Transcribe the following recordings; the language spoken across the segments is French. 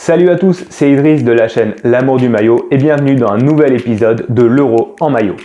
Salut à tous, c'est Idriss de la chaîne L'amour du maillot et bienvenue dans un nouvel épisode de l'Euro en maillot.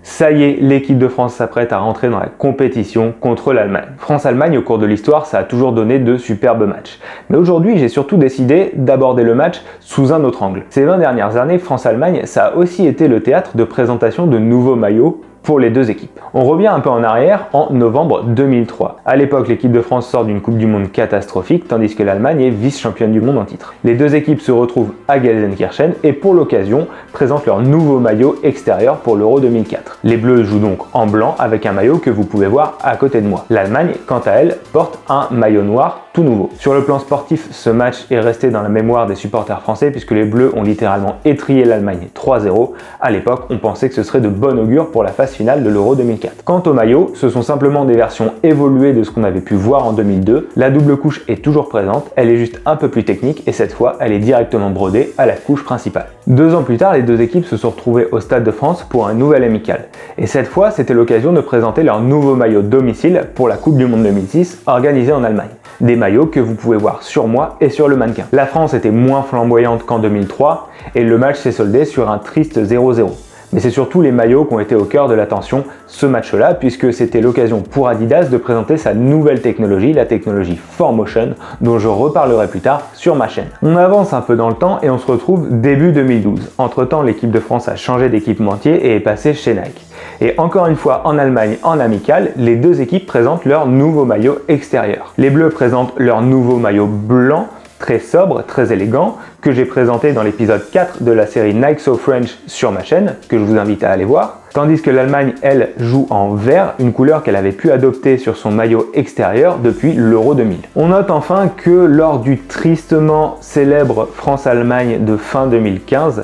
Ça y est, l'équipe de France s'apprête à rentrer dans la compétition contre l'Allemagne. France-Allemagne, au cours de l'histoire, ça a toujours donné de superbes matchs. Mais aujourd'hui, j'ai surtout décidé d'aborder le match sous un autre angle. Ces 20 dernières années, France-Allemagne, ça a aussi été le théâtre de présentation de nouveaux maillots pour les deux équipes. On revient un peu en arrière en novembre 2003. À l'époque, l'équipe de France sort d'une Coupe du Monde catastrophique, tandis que l'Allemagne est vice-championne du monde en titre. Les deux équipes se retrouvent à Gelsenkirchen et pour l'occasion présentent leur nouveau maillot extérieur pour l'Euro 2004. Les Bleus jouent donc en blanc avec un maillot que vous pouvez voir à côté de moi. L'Allemagne, quant à elle, porte un maillot noir tout nouveau. Sur le plan sportif, ce match est resté dans la mémoire des supporters français puisque les Bleus ont littéralement étrillé l'Allemagne 3-0. À l'époque, on pensait que ce serait de bon augure pour la phase finale de l'Euro 2004. Quant aux maillots, ce sont simplement des versions évoluées de ce qu'on avait pu voir en 2002. La double couche est toujours présente, elle est juste un peu plus technique et cette fois, elle est directement brodée à la couche principale. 2 ans plus tard, les deux équipes se sont retrouvées au Stade de France pour un nouvel amical. Et cette fois, c'était l'occasion de présenter leur nouveau maillot domicile pour la Coupe du Monde 2006 organisée en Allemagne. Des maillots que vous pouvez voir sur moi et sur le mannequin. La France était moins flamboyante qu'en 2003 et le match s'est soldé sur un triste 0-0. Mais c'est surtout les maillots qui ont été au cœur de l'attention ce match-là, puisque c'était l'occasion pour Adidas de présenter sa nouvelle technologie, la technologie 4Motion, dont je reparlerai plus tard sur ma chaîne. On avance un peu dans le temps et on se retrouve début 2012. Entre-temps, l'équipe de France a changé d'équipementier et est passée chez Nike. Et encore une fois, en Allemagne, en amical, les deux équipes présentent leur nouveau maillot extérieur. Les Bleus présentent leur nouveau maillot blanc, très sobre, très élégant, que j'ai présenté dans l'épisode 4 de la série Nike So French sur ma chaîne, que je vous invite à aller voir. Tandis que l'Allemagne, elle, joue en vert, une couleur qu'elle avait pu adopter sur son maillot extérieur depuis l'Euro 2000. On note enfin que lors du tristement célèbre France-Allemagne de fin 2015,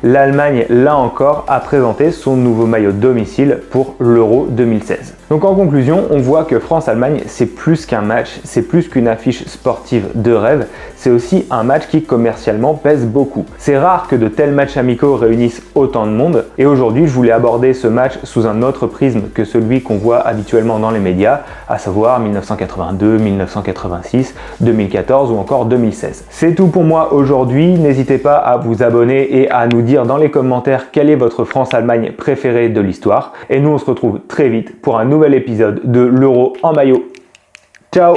l'Allemagne, là encore, a présenté son nouveau maillot domicile pour l'Euro 2016. Donc en conclusion, on voit que France-Allemagne, c'est plus qu'un match, c'est plus qu'une affiche sportive de rêve, c'est aussi un match qui commercialement pèse beaucoup. C'est rare que de tels matchs amicaux réunissent autant de monde, et aujourd'hui je voulais aborder ce match sous un autre prisme que celui qu'on voit habituellement dans les médias, à savoir 1982, 1986, 2014 ou encore 2016. C'est tout pour moi aujourd'hui, n'hésitez pas à vous abonner et à nous dire dans les commentaires quelle est votre France-Allemagne préférée de l'histoire, et nous on se retrouve très vite pour un nouvel épisode de l'Euro en maillot. Ciao!